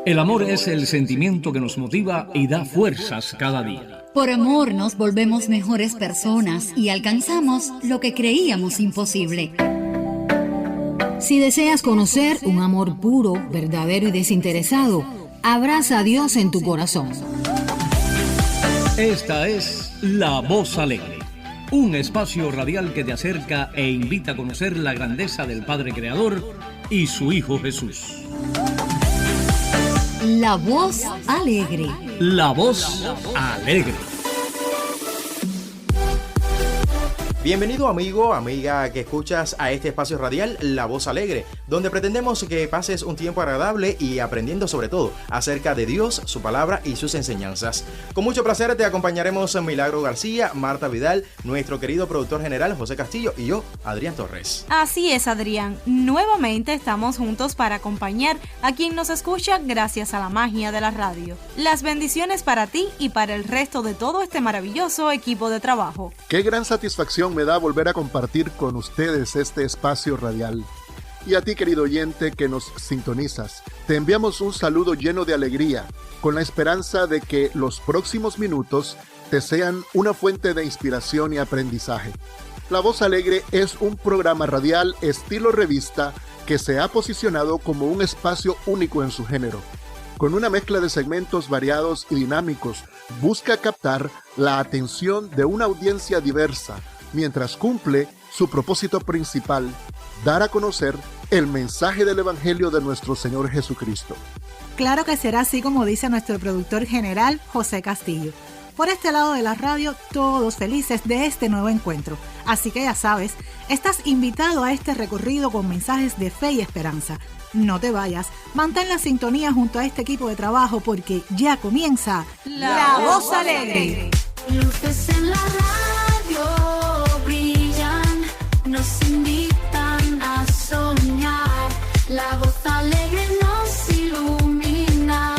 El amor es el sentimiento que nos motiva y da fuerzas cada día. Por amor nos volvemos mejores personas y alcanzamos lo que creíamos imposible. Si deseas conocer un amor puro, verdadero y desinteresado, abraza a Dios en tu corazón. Esta es La Voz Alegre, un espacio radial que te acerca e invita a conocer la grandeza del Padre Creador y su Hijo Jesús. La Voz Alegre. La Voz Alegre. Bienvenido amigo, amiga que escuchas a este espacio radial La Voz Alegre, donde pretendemos que pases un tiempo agradable y aprendiendo sobre todo acerca de Dios, su palabra y sus enseñanzas. Con mucho placer te acompañaremos Milagro García, Marta Vidal, nuestro querido productor general José Castillo y yo, Adrián Torres. Así es, Adrián. Nuevamente estamos juntos para acompañar a quien nos escucha gracias a la magia de la radio. Las bendiciones para ti y para el resto de todo este maravilloso equipo de trabajo. Qué gran satisfacción me da volver a compartir con ustedes este espacio radial. Y a ti, querido oyente que nos sintonizas, te enviamos un saludo lleno de alegría, con la esperanza de que los próximos minutos te sean una fuente de inspiración y aprendizaje. La Voz Alegre es un programa radial estilo revista que se ha posicionado como un espacio único en su género. Con una mezcla de segmentos variados y dinámicos, busca captar la atención de una audiencia diversa, mientras cumple su propósito principal, dar a conocer el mensaje del Evangelio de nuestro Señor Jesucristo. Claro que será así como dice nuestro productor general, José Castillo. Por este lado de la radio, todos felices de este nuevo encuentro. Así que ya sabes, estás invitado a este recorrido con mensajes de fe y esperanza. No te vayas, mantén la sintonía junto a este equipo de trabajo porque ya comienza La Voz Alegre. Luces en la radio brillan, nos invitan a soñar. La Voz Alegre nos ilumina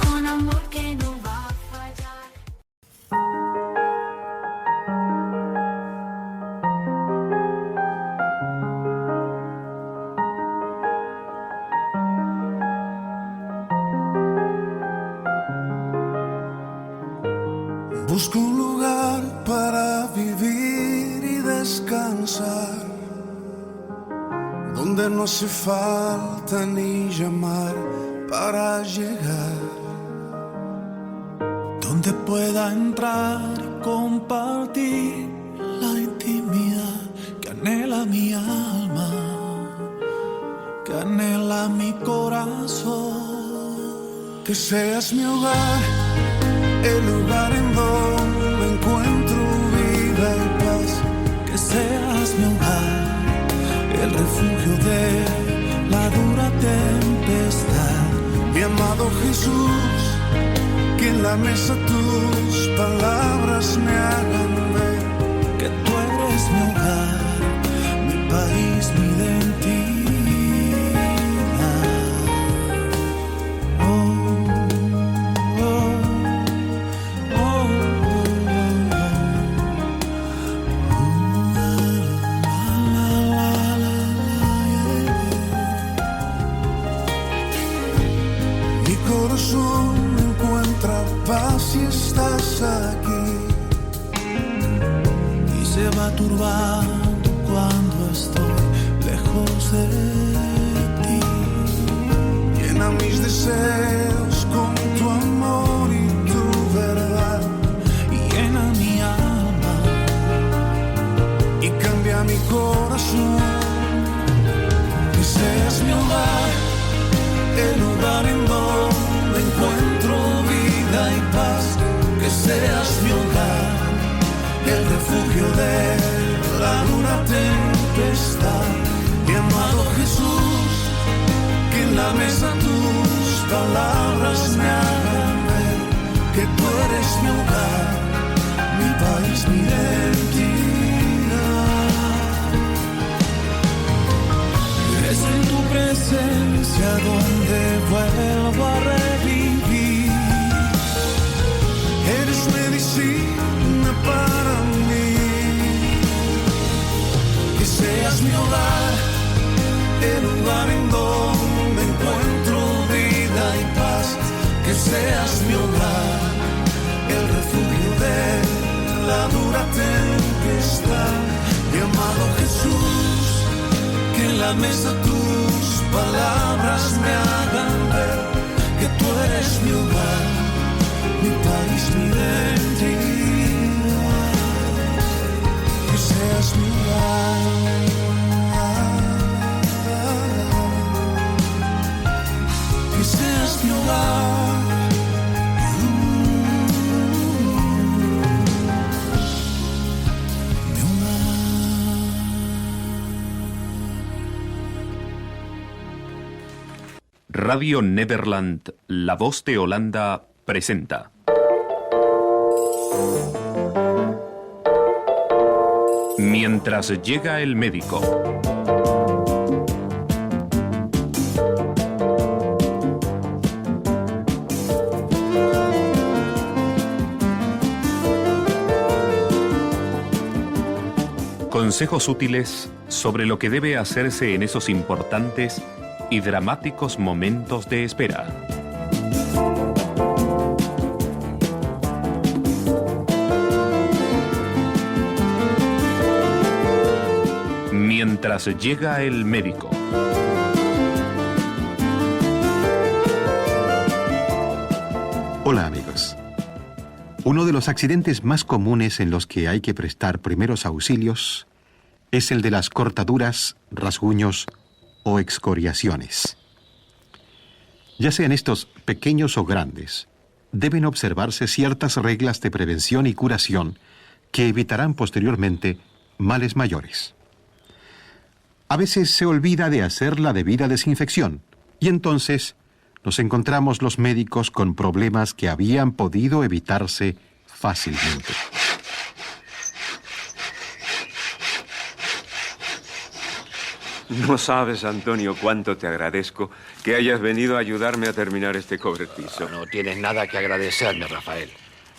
con amor que no va a fallar. Busco un lugar para vivir y descansar, donde no hace falta ni llamar para llegar, donde pueda entrar y compartir la intimidad que anhela mi alma, que anhela mi corazón. Que seas mi hogar, el lugar en donde encuentro vida y paz. Que seas mi hogar, el refugio de la dura tempestad. Mi amado Jesús, que en la mesa tus palabras me hagan ver que tú eres mi hogar, mi país, mi identidad. Encuentra paz si estás aquí y se va turbando cuando estoy lejos de ti. Llena mis deseos con tu amor y tu verdad, y llena mi alma y cambia mi corazón. Que seas mi hogar, el lugar en donde encuentro vida y paz. Que seas mi hogar, el refugio de la dura tempestad. Mi amado Jesús, que en la mesa tus palabras me hagan ver que tú eres mi hogar, mi país, mi identidad. Es en tu presencia donde vuelvo a revivir. Eres medicina para mí. Que seas mi hogar, el lugar en donde encuentro vida y paz. la mesa tus palabras me hagan ver que tú eres mi hogar, mi país, mi identidad. Que seas mi hogar. Que seas mi hogar. Radio Nederland, La Voz de Holanda, presenta. Mientras llega el médico. Consejos útiles sobre lo que debe hacerse en esos importantes y dramáticos momentos de espera. Mientras llega el médico. Hola amigos. Uno de los accidentes más comunes en los que hay que prestar primeros auxilios es el de las cortaduras, rasguños o excoriaciones. Ya sean estos pequeños o grandes, deben observarse ciertas reglas de prevención y curación que evitarán posteriormente males mayores. A veces se olvida de hacer la debida desinfección y entonces nos encontramos los médicos con problemas que habían podido evitarse fácilmente. No sabes, Antonio, cuánto te agradezco que hayas venido a ayudarme a terminar este cobertizo. No tienes nada que agradecerme, Rafael.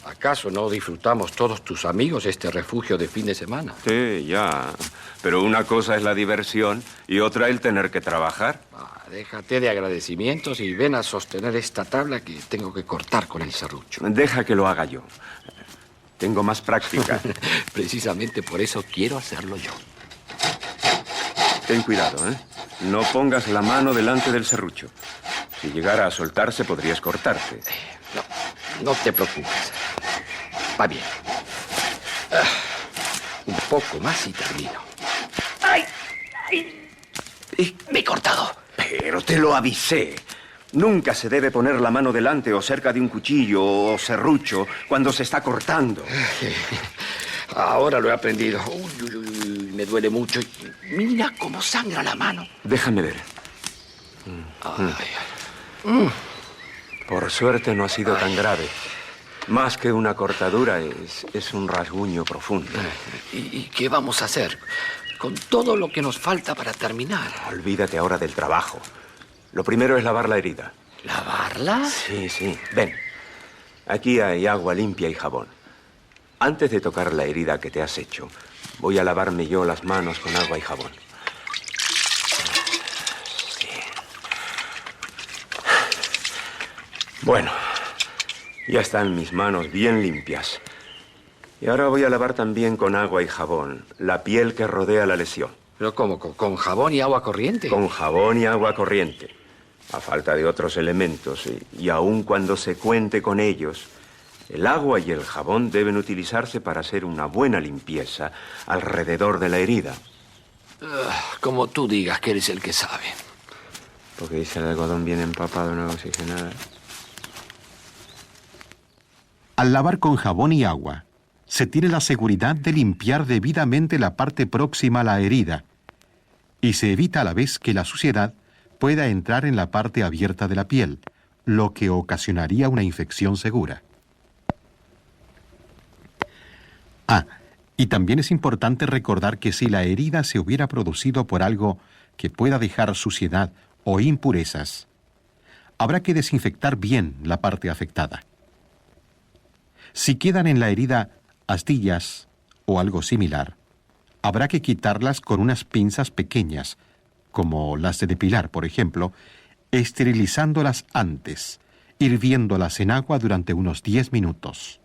¿Acaso no disfrutamos todos tus amigos este refugio de fin de semana? Sí, ya. Pero una cosa es la diversión y otra el tener que trabajar. Déjate de agradecimientos y ven a sostener esta tabla que tengo que cortar con el serrucho. Deja que lo haga yo. Tengo más práctica. Precisamente por eso quiero hacerlo yo. Ten cuidado, ¿eh? No pongas la mano delante del serrucho. Si llegara a soltarse, podrías cortarte. No te preocupes. Va bien. Un poco más y termino. ¡Ay! Me he cortado. Pero te lo avisé. Nunca se debe poner la mano delante o cerca de un cuchillo o serrucho cuando se está cortando. Ahora lo he aprendido. Uy, me duele mucho. Mira cómo sangra la mano. Déjame ver. Por suerte no ha sido tan grave. Más que una cortadura, es un rasguño profundo. ¿Y qué vamos a hacer con todo lo que nos falta para terminar? Olvídate ahora del trabajo. Lo primero es lavar la herida. ¿Lavarla? Sí. Ven. Aquí hay agua limpia y jabón. Antes de tocar la herida que te has hecho, voy a lavarme yo las manos con agua y jabón. Sí. Bueno, ya están mis manos bien limpias. Y ahora voy a lavar también con agua y jabón la piel que rodea la lesión. ¿Pero cómo? ¿Con jabón y agua corriente? Con jabón y agua corriente. A falta de otros elementos, y aun cuando se cuente con ellos, el agua y el jabón deben utilizarse para hacer una buena limpieza alrededor de la herida. Como tú digas, que eres el que sabe. Porque dice el algodón bien empapado en agua oxigenada. Al lavar con jabón y agua, se tiene la seguridad de limpiar debidamente la parte próxima a la herida y se evita a la vez que la suciedad pueda entrar en la parte abierta de la piel, lo que ocasionaría una infección segura. Y también es importante recordar que si la herida se hubiera producido por algo que pueda dejar suciedad o impurezas, habrá que desinfectar bien la parte afectada. Si quedan en la herida astillas o algo similar, habrá que quitarlas con unas pinzas pequeñas, como las de depilar, por ejemplo, esterilizándolas antes, hirviéndolas en agua durante unos 10 minutos.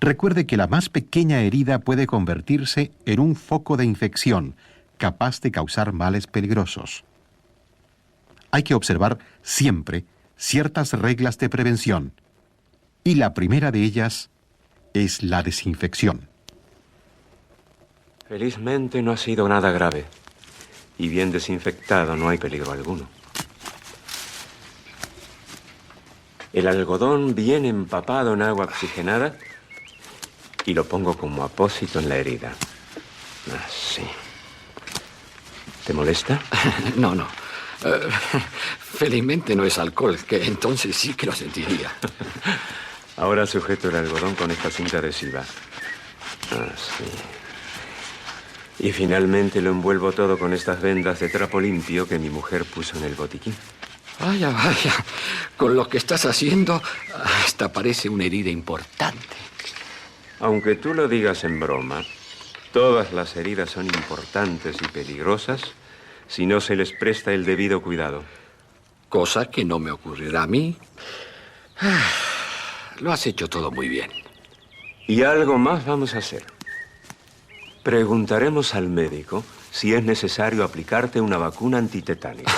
Recuerde que la más pequeña herida puede convertirse en un foco de infección, capaz de causar males peligrosos. Hay que observar siempre ciertas reglas de prevención, y la primera de ellas es la desinfección. Felizmente no ha sido nada grave, y bien desinfectado no hay peligro alguno. El algodón bien empapado en agua oxigenada y lo pongo como apósito en la herida. Así. ¿Te molesta? No. Felizmente no es alcohol, que entonces sí que lo sentiría. Ahora sujeto el algodón con esta cinta adhesiva. Así. Y finalmente lo envuelvo todo con estas vendas de trapo limpio que mi mujer puso en el botiquín. Vaya. Con lo que estás haciendo, hasta parece una herida importante. Aunque tú lo digas en broma, todas las heridas son importantes y peligrosas si no se les presta el debido cuidado. Cosa que no me ocurrirá a mí. Lo has hecho todo muy bien. Y algo más vamos a hacer. Preguntaremos al médico si es necesario aplicarte una vacuna antitetánica.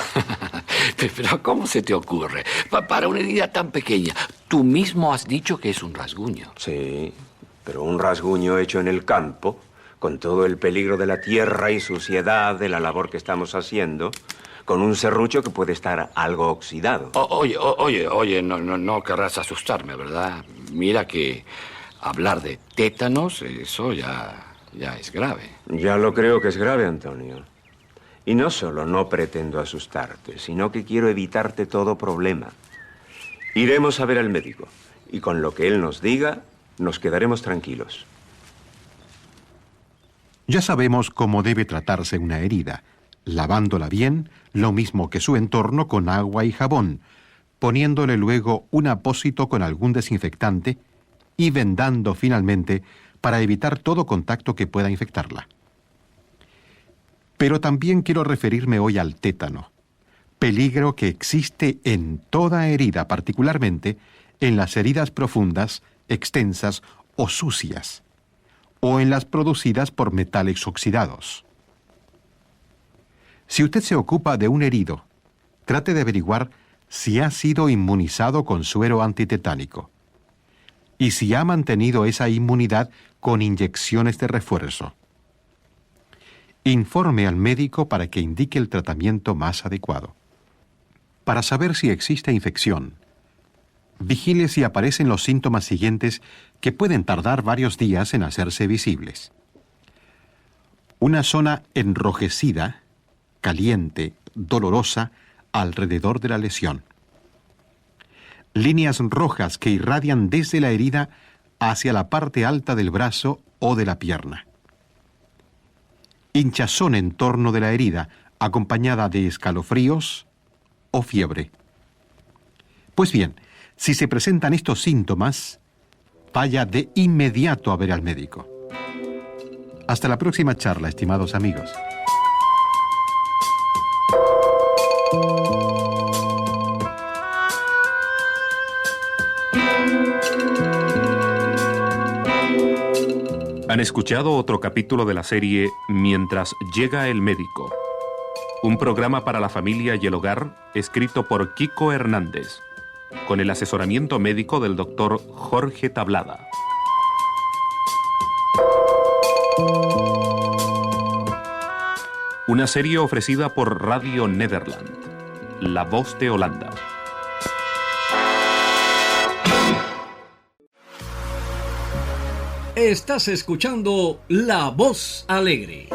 Pero ¿cómo se te ocurre? Para una herida tan pequeña, tú mismo has dicho que es un rasguño. Sí, pero un rasguño hecho en el campo, con todo el peligro de la tierra y suciedad de la labor que estamos haciendo, con un serrucho que puede estar algo oxidado. Oye, no querrás asustarme, ¿verdad? Mira que hablar de tétanos, eso ya es grave. Ya lo creo que es grave, Antonio. Y no solo no pretendo asustarte, sino que quiero evitarte todo problema. Iremos a ver al médico, y con lo que él nos diga, nos quedaremos tranquilos. Ya sabemos cómo debe tratarse una herida, lavándola bien, lo mismo que su entorno, con agua y jabón, poniéndole luego un apósito con algún desinfectante y vendando finalmente para evitar todo contacto que pueda infectarla. Pero también quiero referirme hoy al tétano, peligro que existe en toda herida, particularmente en las heridas profundas, extensas o sucias, o en las producidas por metales oxidados. Si usted se ocupa de un herido, trate de averiguar si ha sido inmunizado con suero antitetánico y si ha mantenido esa inmunidad con inyecciones de refuerzo. Informe al médico para que indique el tratamiento más adecuado. Para saber si existe infección, vigile si aparecen los síntomas siguientes que pueden tardar varios días en hacerse visibles. Una zona enrojecida, caliente, dolorosa, alrededor de la lesión. Líneas rojas que irradian desde la herida hacia la parte alta del brazo o de la pierna. Hinchazón en torno de la herida, acompañada de escalofríos o fiebre. Pues bien, si se presentan estos síntomas, vaya de inmediato a ver al médico. Hasta la próxima charla, estimados amigos. Han escuchado otro capítulo de la serie Mientras llega el médico, un programa para la familia y el hogar escrito por Kiko Hernández, con el asesoramiento médico del doctor Jorge Tablada. Una serie ofrecida por Radio Nederland, La Voz de Holanda. Estás escuchando La Voz Alegre.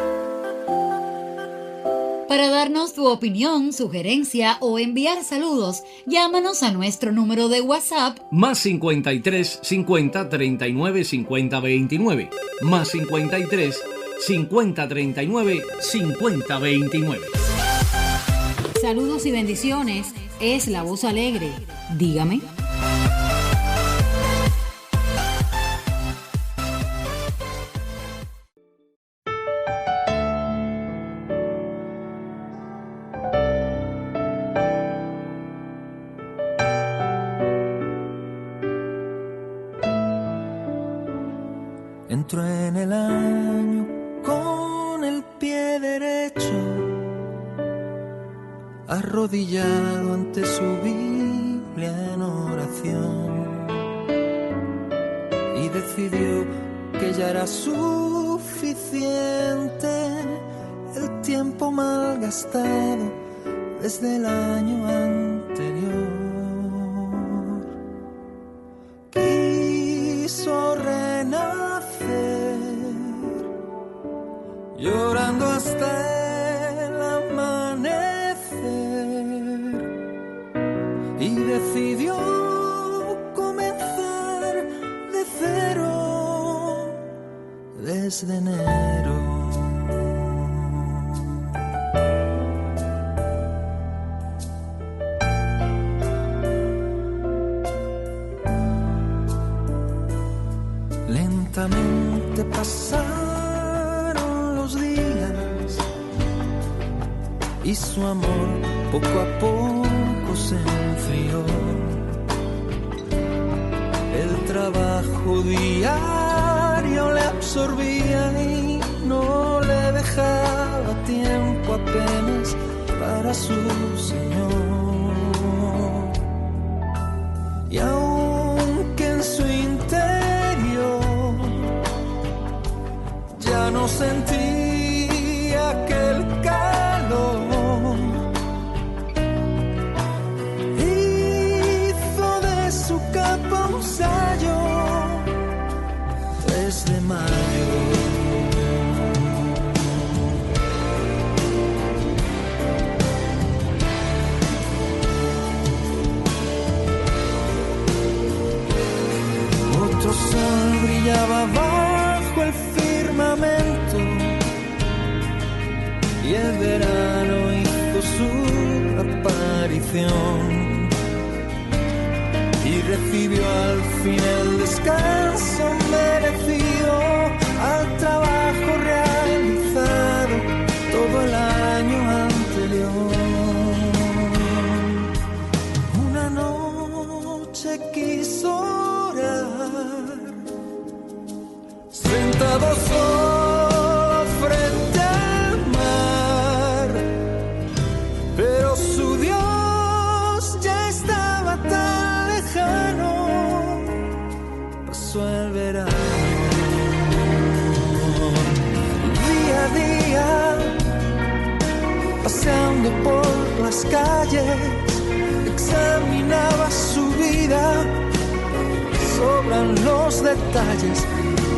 Para darnos tu opinión, sugerencia o enviar saludos, llámanos a nuestro número de WhatsApp Más 53 50 39 50 29. Más 53 50 39 50 29. Saludos y bendiciones. Es La Voz Alegre. Dígame. Entro en el año con el pie derecho arrodillado ante su Biblia en oración, y decidió que ya era suficiente el tiempo malgastado desde el año anterior. Quiso renacer, llorando hasta el amanecer, y decidió comenzar de cero desde enero. Lentamente pasaron los días y su amor poco a poco se enfrió. El trabajo diario le absorbía y no le dejaba tiempo apenas para su Señor. Y aunque en su ya no sentía aquel calor, hizo de su capa un sayo 3 de mayo. Otro sol brillaba bajo el firmamento y el verano hizo su aparición y recibió al fin el descanso merecido al trabajo realizado todo el año anterior. Una noche quiso orar, sentado solo frente al mar, pero su Dios ya estaba tan lejano. Pasó el verano, día a día, paseando por las calles, examinaba su vida. Sobran los detalles,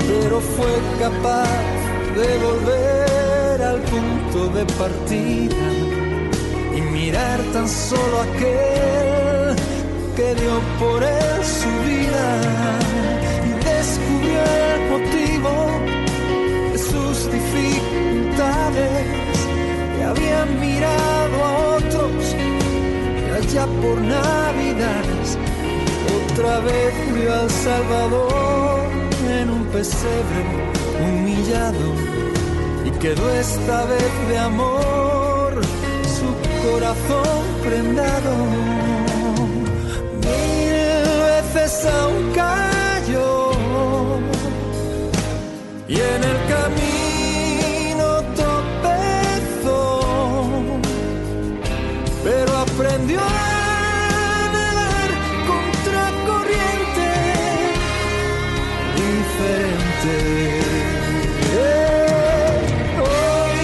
pero fue capaz de volver al punto de partida y mirar tan solo aquel que dio por él su vida, y descubrió el motivo de sus dificultades. Que habían mirado a otros y allá por Navidades otra vez vio al Salvador en un pesebre humillado, y quedó esta vez de amor su corazón prendado. 1000 veces aún cayó y en el camino tropezó, pero aprendió a nadar contracorriente diferente. Hoy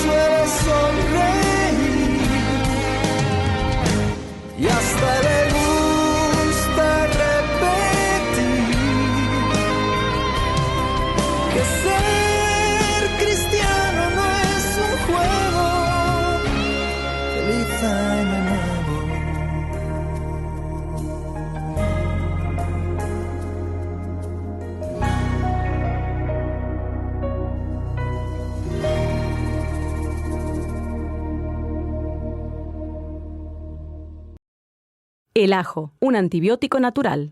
suele sonreír y hasta le gusta repetir que ser cristiano no es un juego. Feliz año nuevo. El ajo, un antibiótico natural.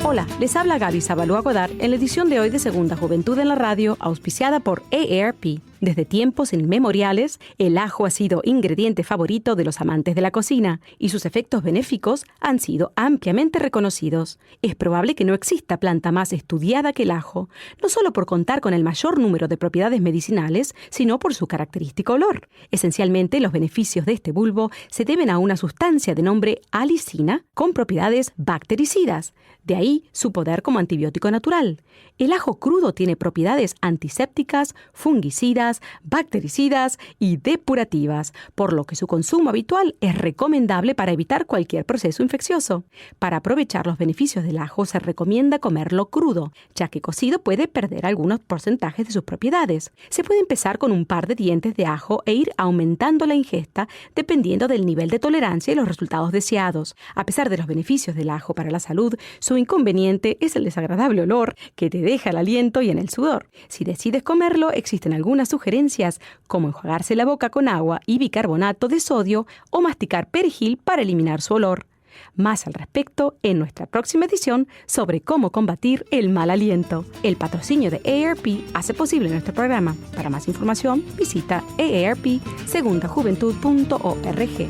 Hola, les habla Gaby Zabalúa Godard en la edición de hoy de Segunda Juventud en la Radio, auspiciada por AARP. Desde tiempos inmemoriales, el ajo ha sido ingrediente favorito de los amantes de la cocina y sus efectos benéficos han sido ampliamente reconocidos. Es probable que no exista planta más estudiada que el ajo, no solo por contar con el mayor número de propiedades medicinales, sino por su característico olor. Esencialmente, los beneficios de este bulbo se deben a una sustancia de nombre alicina con propiedades bactericidas. De ahí su poder como antibiótico natural. El ajo crudo tiene propiedades antisépticas, fungicidas, bactericidas y depurativas, por lo que su consumo habitual es recomendable para evitar cualquier proceso infeccioso. Para aprovechar los beneficios del ajo se recomienda comerlo crudo, ya que cocido puede perder algunos porcentajes de sus propiedades. Se puede empezar con un par de dientes de ajo e ir aumentando la ingesta dependiendo del nivel de tolerancia y los resultados deseados. A pesar de los beneficios del ajo para la salud, su inconveniente es el desagradable olor que te deja el aliento y en el sudor. Si decides comerlo, existen algunas sugerencias como enjuagarse la boca con agua y bicarbonato de sodio o masticar perejil para eliminar su olor. Más al respecto en nuestra próxima edición sobre cómo combatir el mal aliento. El patrocinio de AARP hace posible nuestro programa. Para más información, visita aarpsegundajuventud.org.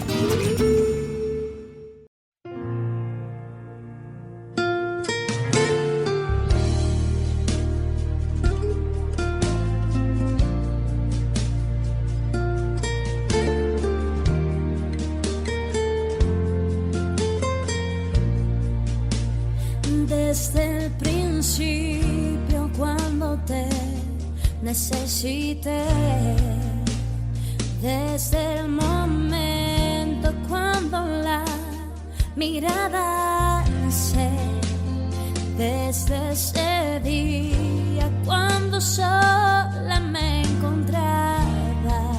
Desde el principio, cuando te necesité, desde el momento cuando la mirada alcé, desde ese día cuando sola me encontraba,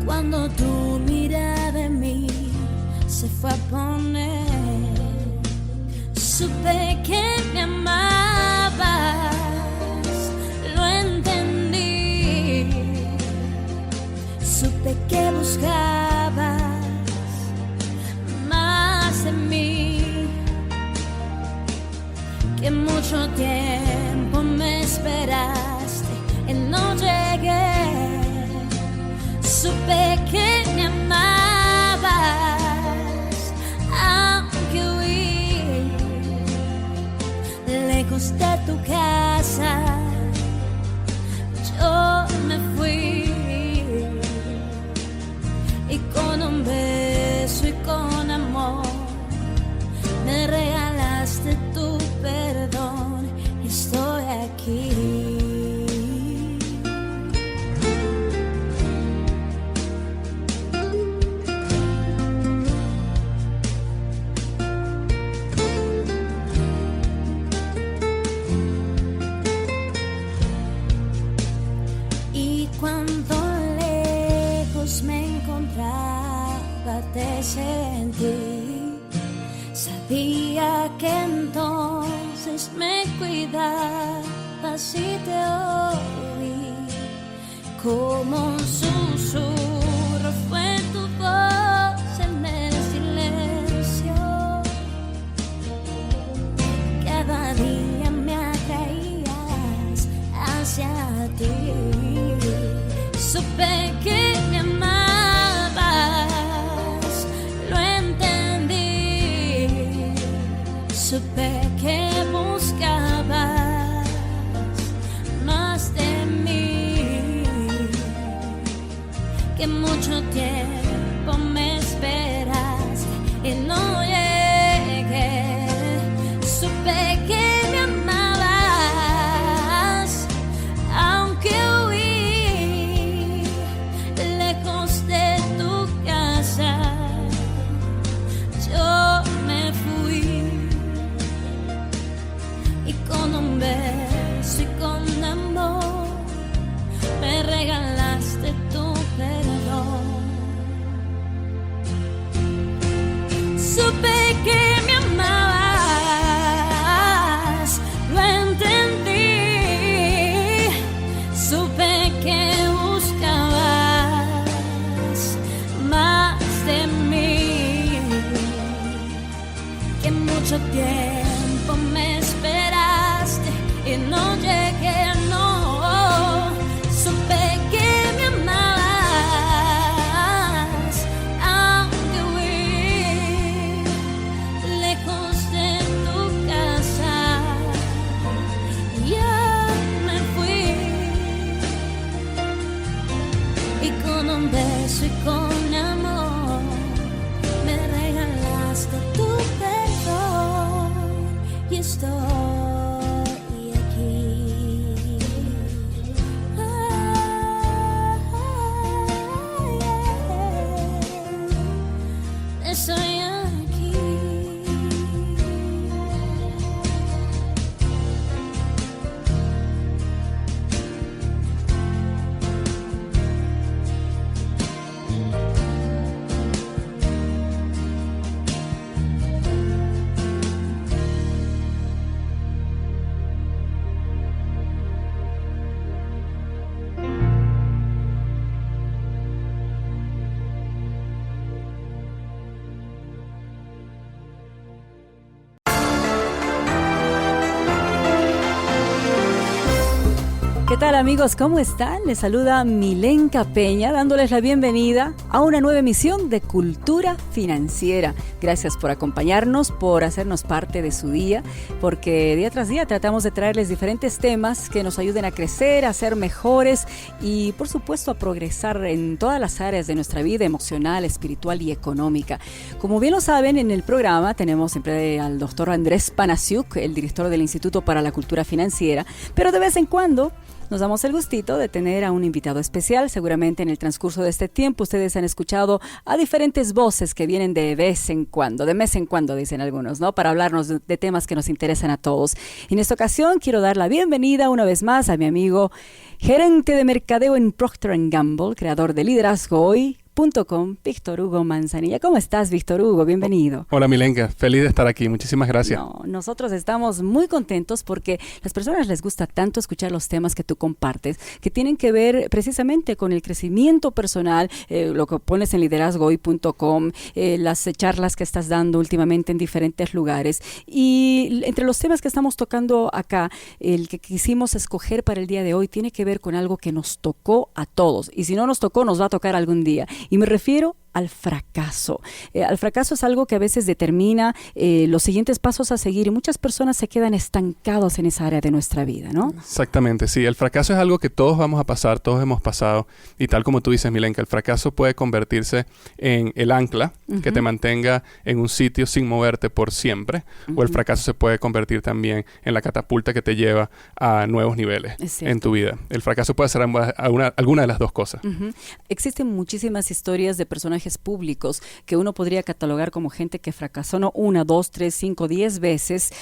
cuando tu mirada en mí se fue a poner, supe que me amabas, lo entendí, supe que buscabas más de mí, que mucho tiempo me esperaste y no llegué, supe que me amabas, aunque huí lejos de tu casa, yo me fui, y con un beso y con amor me regalaste tu perdón, y estoy aquí. Te sentí, sabía que entonces me cuidabas y te oí, como un susurro fue tu voz en el silencio, cada día me atraías hacia ti, supe que me amabas, supe que buscabas más de mí, que mucho tiempo me esperaste y no llegué, supe que me amabas, aunque huí lejos de tu casa, yo me fui, con un beso y con amor me regalaste tu perdón. Supe que me amabas, lo entendí, supe que buscabas más de mí, que mucho tiempo me esperaste y no llegué, no. ¿Qué tal, amigos? ¿Cómo están? Les saluda Milenka Peña, dándoles la bienvenida a una nueva emisión de Cultura Financiera. Gracias por acompañarnos, por hacernos parte de su día, porque día tras día tratamos de traerles diferentes temas que nos ayuden a crecer, a ser mejores y, por supuesto, a progresar en todas las áreas de nuestra vida emocional, espiritual y económica. Como bien lo saben, en el programa tenemos siempre al doctor Andrés Panasiuk, el director del Instituto para la Cultura Financiera, pero de vez en cuando nos damos el gustito de tener a un invitado especial. Seguramente en el transcurso de este tiempo ustedes han escuchado a diferentes voces que vienen de mes en cuando, dicen algunos, ¿no? Para hablarnos de temas que nos interesan a todos. En esta ocasión quiero dar la bienvenida una vez más a mi amigo gerente de mercadeo en Procter & Gamble, creador de LiderazgoHoy.com, Víctor Hugo Manzanilla. ¿Cómo estás, Víctor Hugo? Bienvenido. Hola, Milenka. Feliz de estar aquí. Muchísimas gracias. Nosotros estamos muy contentos porque a las personas les gusta tanto escuchar los temas que tú compartes, que tienen que ver precisamente con el crecimiento personal, lo que pones en liderazgohoy.com, las charlas que estás dando últimamente en diferentes lugares. Y entre los temas que estamos tocando acá, el que quisimos escoger para el día de hoy tiene que ver con algo que nos tocó a todos. Y si no nos tocó, nos va a tocar algún día. Y me refiero al fracaso. Al fracaso es algo que a veces determina los siguientes pasos a seguir y muchas personas se quedan estancados en esa área de nuestra vida, ¿no? Exactamente, sí. El fracaso es algo que todos vamos a pasar, todos hemos pasado y tal como tú dices, Milenka, el fracaso puede convertirse en el ancla que te mantenga en un sitio sin moverte por siempre o el fracaso se puede convertir también en la catapulta que te lleva a nuevos niveles en tu vida. El fracaso puede ser alguna de las dos cosas. Existen muchísimas historias de personajes públicos que uno podría catalogar como gente que fracasó no 1, 2, 3, 5, 10 veces.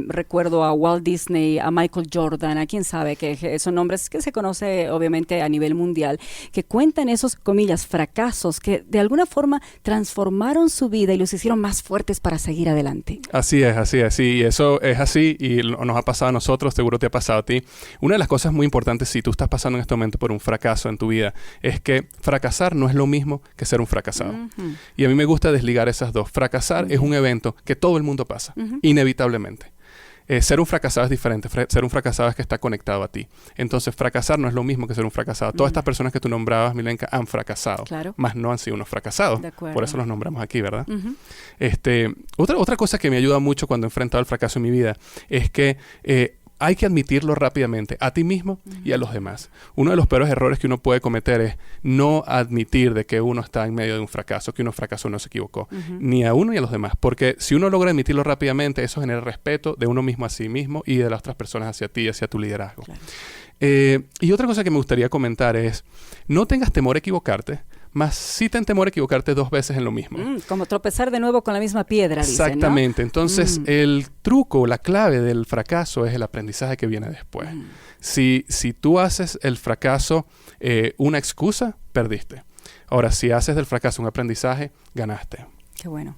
Recuerdo a Walt Disney, a Michael Jordan, a quién sabe, que son nombres que se conoce obviamente a nivel mundial, que cuentan esos, comillas, fracasos que de alguna forma transformaron su vida y los hicieron más fuertes para seguir adelante. Así es, sí, y eso es así y nos ha pasado a nosotros, seguro te ha pasado a ti. Una de las cosas muy importantes si tú estás pasando en este momento por un fracaso en tu vida es que fracasar no es lo mismo que ser un fracasado. Y a mí me gusta desligar esas dos. Fracasar es un evento que todo el mundo pasa, inevitablemente. Ser un fracasado es diferente. Ser un fracasado es que está conectado a ti. Entonces, fracasar no es lo mismo que ser un fracasado. Todas estas personas que tú nombrabas, Milenka, han fracasado. Más no han sido unos fracasados. Por eso los nombramos aquí, ¿verdad? Otra cosa que me ayuda mucho cuando he enfrentado el fracaso en mi vida es que hay que admitirlo rápidamente a ti mismo y a los demás. Uno de los peores errores que uno puede cometer es no admitir de que uno está en medio de un fracaso, que uno fracasó, no se equivocó, ni a uno ni a los demás. Porque si uno logra admitirlo rápidamente, eso genera respeto de uno mismo a sí mismo y de las otras personas hacia ti, hacia tu liderazgo. Y otra cosa que me gustaría comentar es, no tengas temor a equivocarte, más sí ten temor a equivocarte 2 veces en lo mismo. Como tropezar de nuevo con la misma piedra, exactamente, dicen, ¿no? Entonces el truco, la clave del fracaso es el aprendizaje que viene después. Si tú haces el fracaso una excusa, perdiste. Ahora, si haces del fracaso un aprendizaje, ganaste. Qué bueno.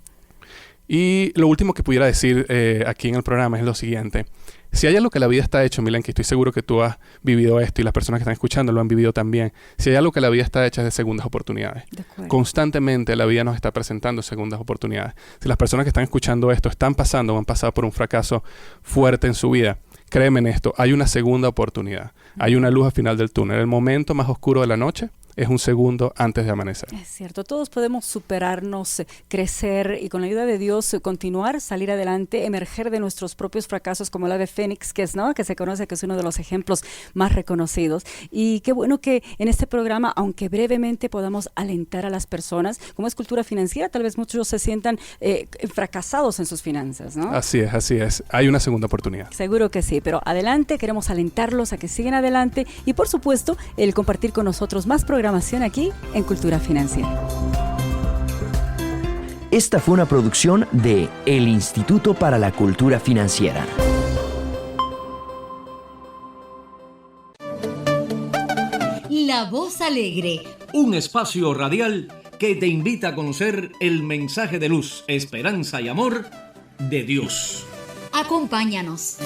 Y lo último que pudiera decir aquí en el programa es lo siguiente. Si hay algo que la vida está hecho, Milenka, estoy seguro que tú has vivido esto y las personas que están escuchando lo han vivido también. Si hay algo que la vida está hecha es de segundas oportunidades. Constantemente la vida nos está presentando segundas oportunidades. Si las personas que están escuchando esto están pasando o han pasado por un fracaso fuerte en su vida, créeme en esto, hay una segunda oportunidad. Hay una luz al final del túnel. El momento más oscuro de la noche es un segundo antes de amanecer. Es cierto, todos podemos superarnos, crecer y con la ayuda de Dios continuar, salir adelante, emerger de nuestros propios fracasos como el ave fénix, que se conoce que es uno de los ejemplos más reconocidos. Y qué bueno que en este programa, aunque brevemente podamos alentar a las personas, como es cultura financiera, tal vez muchos se sientan fracasados en sus finanzas, ¿no? Así es. Hay una segunda oportunidad. Seguro que sí, pero adelante, queremos alentarlos a que sigan adelante y por supuesto el compartir con nosotros más programación aquí en Cultura Financiera. Esta fue una producción de El Instituto para la Cultura Financiera. La Voz Alegre. Un espacio radial que te invita a conocer el mensaje de luz, esperanza y amor de Dios. Acompáñanos.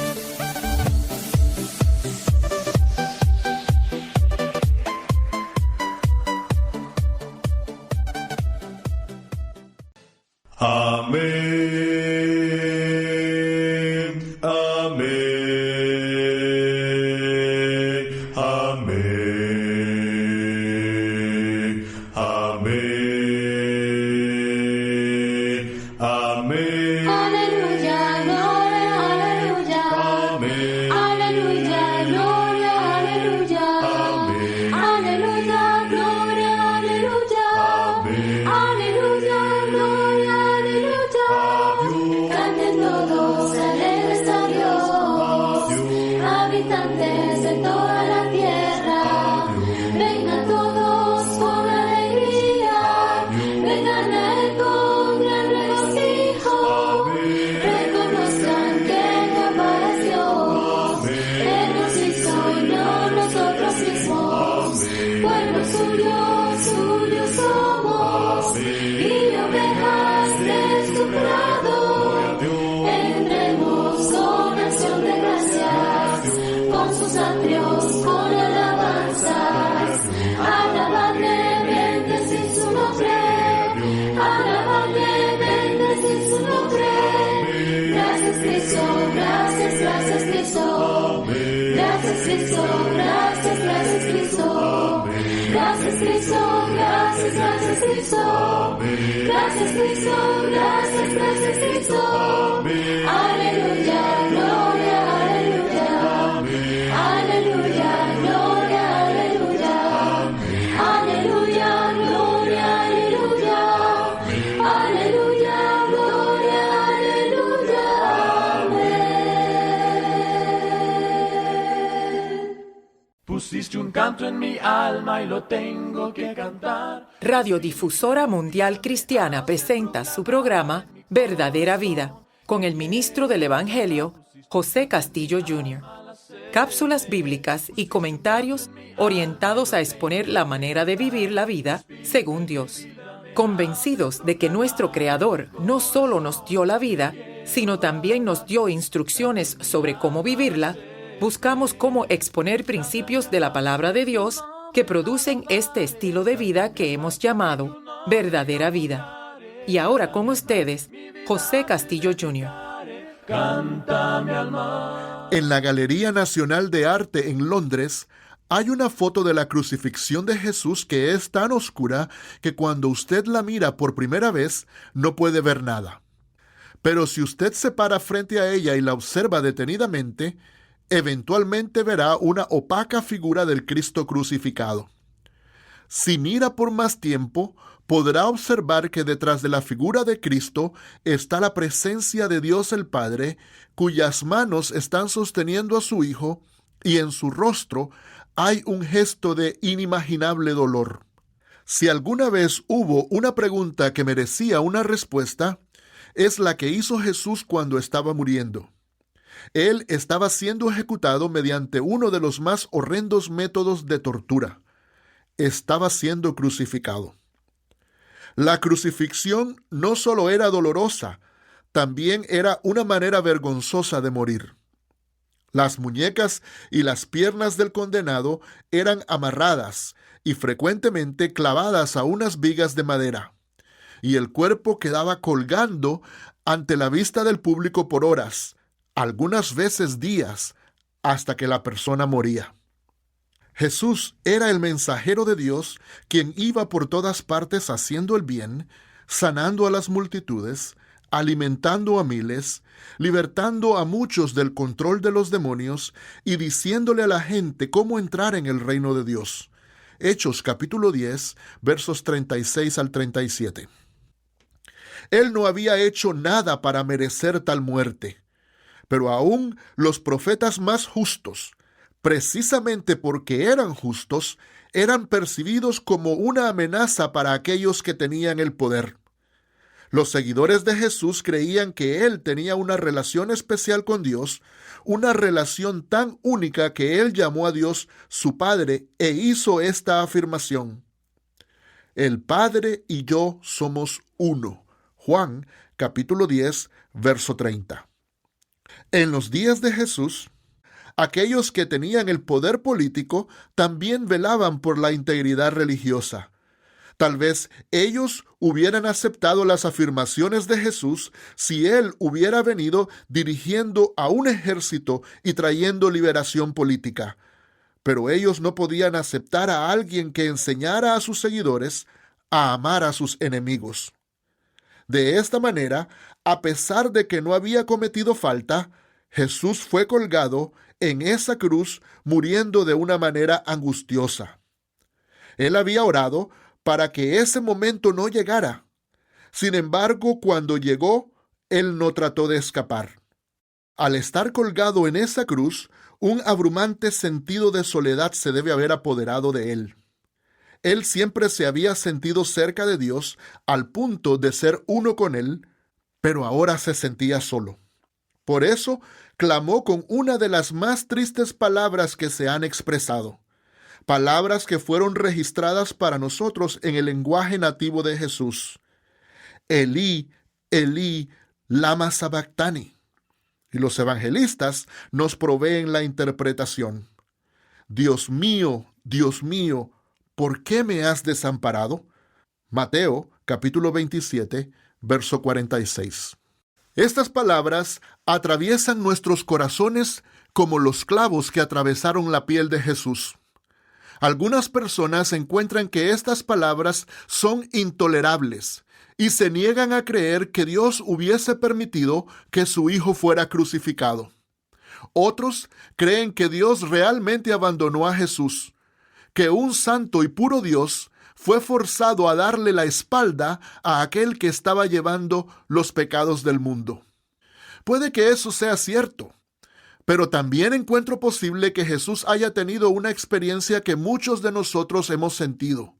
Amén, amén, amén. Aleluya, gloria, aleluya. Canten todos, alegres a Dios. Habitantes de toda la tierra, vengan todos con alegría. Vengan a él con gran regocijo. Reconozcan que Jehová es Dios. Él nos hizo y no nosotros mismos. Pueblo suyo, suyo somos. Y ovejas de su prado. Entremos con acción de gracias, con sus atrios, con alabanzas. Alabadle, bendecid su nombre. Alabadle, bendecid su nombre. Gracias Cristo, gracias, gracias Cristo. Gracias Cristo, gracias, gracias Cristo. Gracias Cristo, gracias, gracias Cristo. Gracias Cristo, gracias, gracias Cristo. Aleluya, gloria, aleluya. Aleluya, gloria, aleluya. Aleluya, gloria, aleluya. Aleluya, gloria, aleluya. Pusiste un canto en mi alma y lo tengo que cantar. Radiodifusora Mundial Cristiana presenta su programa Verdadera Vida con el ministro del Evangelio, José Castillo Jr. Cápsulas bíblicas y comentarios orientados a exponer la manera de vivir la vida según Dios. Convencidos de que nuestro Creador no solo nos dio la vida, sino también nos dio instrucciones sobre cómo vivirla, buscamos cómo exponer principios de la palabra de Dios que producen este estilo de vida que hemos llamado verdadera vida. Y ahora con ustedes, José Castillo Jr. Cántame al mar. En la Galería Nacional de Arte en Londres hay una foto de la crucifixión de Jesús que es tan oscura que cuando usted la mira por primera vez no puede ver nada. Pero si usted se para frente a ella y la observa detenidamente, eventualmente verá una opaca figura del Cristo crucificado. Si mira por más tiempo, podrá observar que detrás de la figura de Cristo está la presencia de Dios el Padre, cuyas manos están sosteniendo a su Hijo, y en su rostro hay un gesto de inimaginable dolor. Si alguna vez hubo una pregunta que merecía una respuesta, es la que hizo Jesús cuando estaba muriendo. Él estaba siendo ejecutado mediante uno de los más horrendos métodos de tortura. Estaba siendo crucificado. La crucifixión no solo era dolorosa, también era una manera vergonzosa de morir. Las muñecas y las piernas del condenado eran amarradas y frecuentemente clavadas a unas vigas de madera, y el cuerpo quedaba colgando ante la vista del público por horas, algunas veces días, hasta que la persona moría. Jesús era el mensajero de Dios, quien iba por todas partes haciendo el bien, sanando a las multitudes, alimentando a miles, libertando a muchos del control de los demonios y diciéndole a la gente cómo entrar en el reino de Dios. Hechos capítulo 10, versos 36 al 37. Él no había hecho nada para merecer tal muerte. Pero aún los profetas más justos, precisamente porque eran justos, eran percibidos como una amenaza para aquellos que tenían el poder. Los seguidores de Jesús creían que Él tenía una relación especial con Dios, una relación tan única que Él llamó a Dios su Padre e hizo esta afirmación: el Padre y yo somos uno. Juan capítulo 10, verso 30. En los días de Jesús, aquellos que tenían el poder político también velaban por la integridad religiosa. Tal vez ellos hubieran aceptado las afirmaciones de Jesús si Él hubiera venido dirigiendo a un ejército y trayendo liberación política. Pero ellos no podían aceptar a alguien que enseñara a sus seguidores a amar a sus enemigos. De esta manera, a pesar de que no había cometido falta, Jesús fue colgado en esa cruz, muriendo de una manera angustiosa. Él había orado para que ese momento no llegara. Sin embargo, cuando llegó, él no trató de escapar. Al estar colgado en esa cruz, un abrumante sentido de soledad se debe haber apoderado de él. Él siempre se había sentido cerca de Dios al punto de ser uno con él, pero ahora se sentía solo. Por eso, clamó con una de las más tristes palabras que se han expresado. Palabras que fueron registradas para nosotros en el lenguaje nativo de Jesús. Elí, Elí, lama sabactani. Y los evangelistas nos proveen la interpretación. Dios mío, ¿por qué me has desamparado? Mateo, capítulo 27, verso 46. Estas palabras atraviesan nuestros corazones como los clavos que atravesaron la piel de Jesús. Algunas personas encuentran que estas palabras son intolerables y se niegan a creer que Dios hubiese permitido que su Hijo fuera crucificado. Otros creen que Dios realmente abandonó a Jesús, que un santo y puro Dios fue forzado a darle la espalda a aquel que estaba llevando los pecados del mundo. Puede que eso sea cierto, pero también encuentro posible que Jesús haya tenido una experiencia que muchos de nosotros hemos sentido.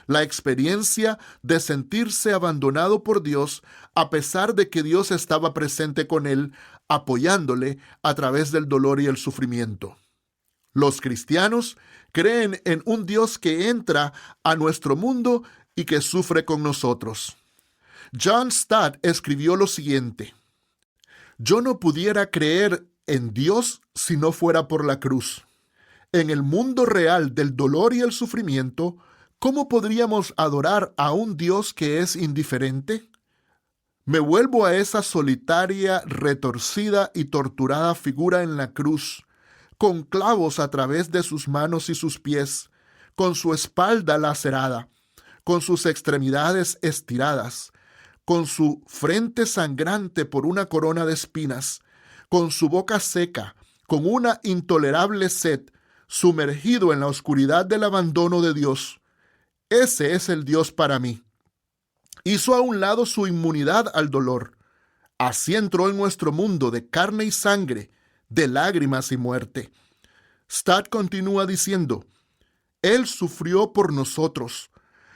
La experiencia de sentirse abandonado por Dios a pesar de que Dios estaba presente con él, apoyándole a través del dolor y el sufrimiento. Los cristianos creen en un Dios que entra a nuestro mundo y que sufre con nosotros. John Stott escribió lo siguiente: yo no pudiera creer en Dios si no fuera por la cruz. En el mundo real del dolor y el sufrimiento, ¿cómo podríamos adorar a un Dios que es indiferente? Me vuelvo a esa solitaria, retorcida y torturada figura en la cruz, con clavos a través de sus manos y sus pies, con su espalda lacerada, con sus extremidades estiradas, con su frente sangrante por una corona de espinas, con su boca seca, con una intolerable sed, sumergido en la oscuridad del abandono de Dios. Ese es el Dios para mí. Hizo a un lado su inmunidad al dolor. Así entró en nuestro mundo de carne y sangre, de lágrimas y muerte. Stott continúa diciendo: Él sufrió por nosotros.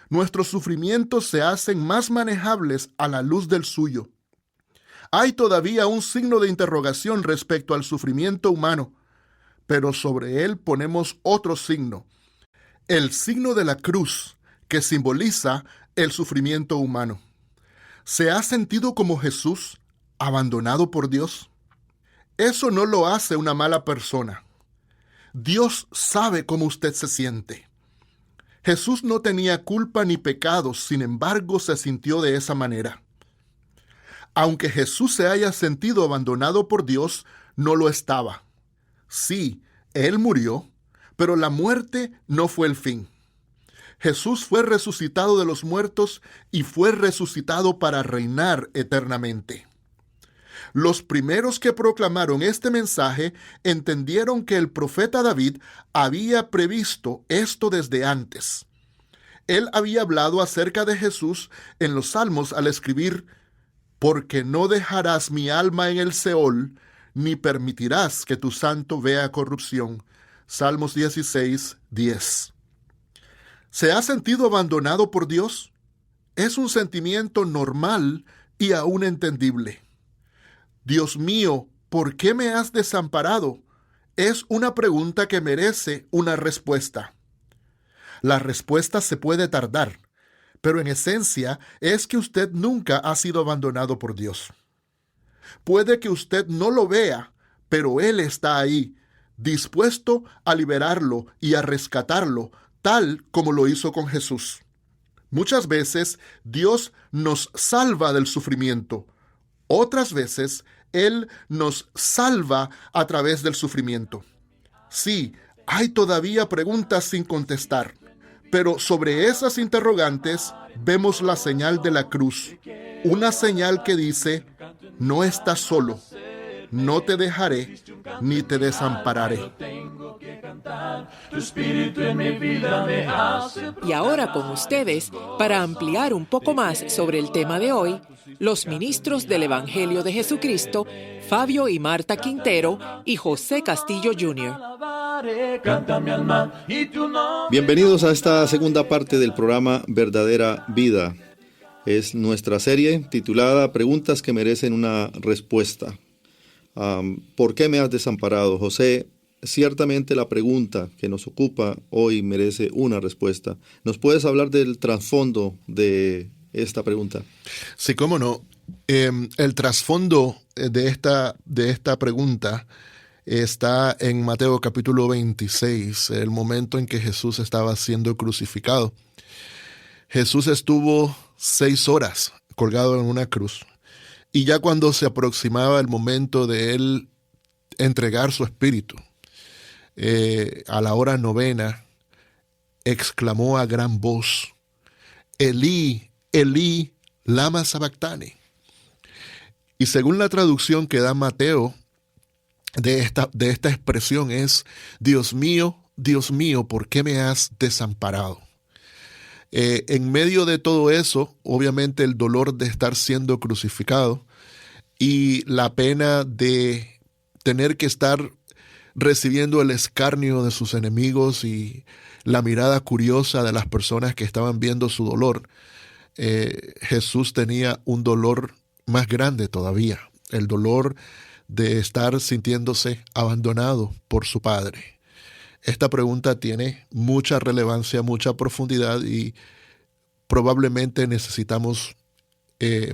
Nuestros sufrimientos se hacen más manejables a la luz del suyo. Hay todavía un signo de interrogación respecto al sufrimiento humano, pero sobre él ponemos otro signo, el signo de la cruz, que simboliza el sufrimiento humano. ¿Se ha sentido como Jesús, abandonado por Dios? Eso no lo hace una mala persona. Dios sabe cómo usted se siente. Jesús no tenía culpa ni pecados, sin embargo se sintió de esa manera. Aunque Jesús se haya sentido abandonado por Dios, no lo estaba. Sí, Él murió, pero la muerte no fue el fin. Jesús fue resucitado de los muertos y fue resucitado para reinar eternamente. Los primeros que proclamaron este mensaje entendieron que el profeta David había previsto esto desde antes. Él había hablado acerca de Jesús en los Salmos al escribir: porque no dejarás mi alma en el Seol, ni permitirás que tu santo vea corrupción. Salmos 16, 10. ¿Se ha sentido abandonado por Dios? Es un sentimiento normal y aún entendible. Dios mío, ¿por qué me has desamparado? Es una pregunta que merece una respuesta. La respuesta se puede tardar, pero en esencia es que usted nunca ha sido abandonado por Dios. Puede que usted no lo vea, pero Él está ahí, dispuesto a liberarlo y a rescatarlo, tal como lo hizo con Jesús. Muchas veces Dios nos salva del sufrimiento. Otras veces Él nos salva a través del sufrimiento. Sí, hay todavía preguntas sin contestar, pero sobre esas interrogantes vemos la señal de la cruz, una señal que dice: no estás solo, no te dejaré ni te desampararé. tu espíritu en mi vida me hace. Y ahora con ustedes, para ampliar un poco más sobre el tema de hoy, los ministros del Evangelio de Jesucristo, Fabio y Marta Quintero y José Castillo Jr. Bienvenidos a esta segunda parte del programa Verdadera Vida. Es nuestra serie titulada Preguntas que merecen una respuesta. ¿Por qué me has desamparado, José? Ciertamente la pregunta que nos ocupa hoy merece una respuesta. ¿Nos puedes hablar del trasfondo de esta pregunta? Sí, cómo no. El trasfondo de esta pregunta está en Mateo capítulo 26, el momento en que Jesús estaba siendo crucificado. Jesús estuvo 6 horas colgado en una cruz, y ya cuando se aproximaba el momento de él entregar su espíritu, a la hora 9, exclamó a gran voz: Elí, Elí, lama sabactani. Y según la traducción que da Mateo de esta expresión es: Dios mío, ¿por qué me has desamparado? En medio de todo eso, obviamente el dolor de estar siendo crucificado y la pena de tener que estar recibiendo el escarnio de sus enemigos y la mirada curiosa de las personas que estaban viendo su dolor, Jesús tenía un dolor más grande todavía, el dolor de estar sintiéndose abandonado por su Padre. Esta pregunta tiene mucha relevancia, mucha profundidad, y probablemente necesitamos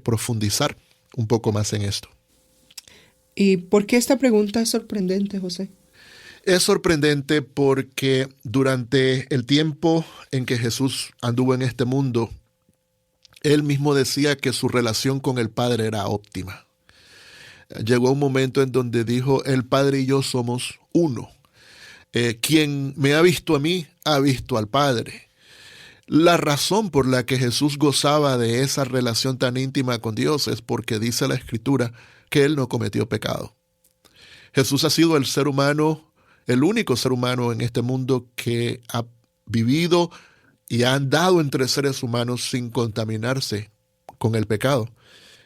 profundizar un poco más en esto. ¿Y por qué esta pregunta es sorprendente, José? Es sorprendente porque durante el tiempo en que Jesús anduvo en este mundo, él mismo decía que su relación con el Padre era óptima. Llegó un momento en donde dijo: el Padre y yo somos uno. Quien me ha visto a mí, ha visto al Padre. La razón por la que Jesús gozaba de esa relación tan íntima con Dios es porque dice la Escritura que Él no cometió pecado. Jesús ha sido el ser humano, el único ser humano en este mundo que ha vivido y ha andado entre seres humanos sin contaminarse con el pecado.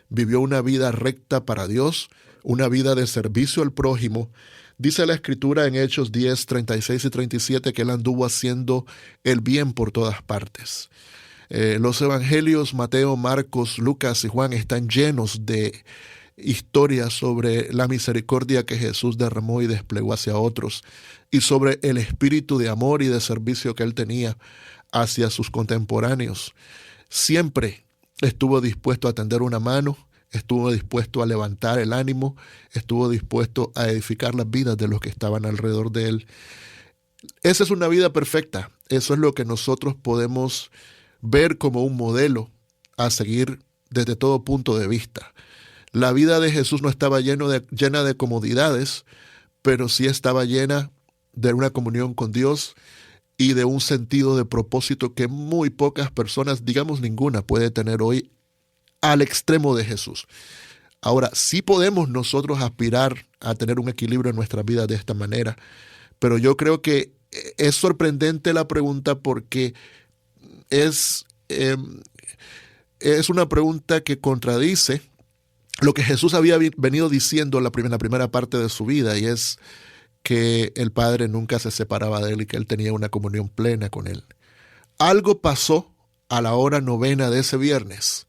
Vivió una vida recta para Dios, una vida de servicio al prójimo. Dice la Escritura en Hechos 10, 36 y 37 que Él anduvo haciendo el bien por todas partes. Los evangelios Mateo, Marcos, Lucas y Juan están llenos de historias sobre la misericordia que Jesús derramó y desplegó hacia otros, y sobre el espíritu de amor y de servicio que Él tenía hacia sus contemporáneos. Siempre estuvo dispuesto a tender una mano, estuvo dispuesto a levantar el ánimo, estuvo dispuesto a edificar las vidas de los que estaban alrededor de Él. Esa es una vida perfecta. Eso es lo que nosotros podemos ver como un modelo a seguir desde todo punto de vista. La vida de Jesús no estaba llena de comodidades, pero sí estaba llena de una comunión con Dios y de un sentido de propósito que muy pocas personas, digamos ninguna, puede tener hoy al extremo de Jesús. Ahora, sí podemos nosotros aspirar a tener un equilibrio en nuestra vida de esta manera, pero yo creo que es sorprendente la pregunta porque es una pregunta que contradice lo que Jesús había venido diciendo en la primera parte de su vida, y es que el Padre nunca se separaba de Él y que Él tenía una comunión plena con Él. Algo pasó a la hora 9 de ese viernes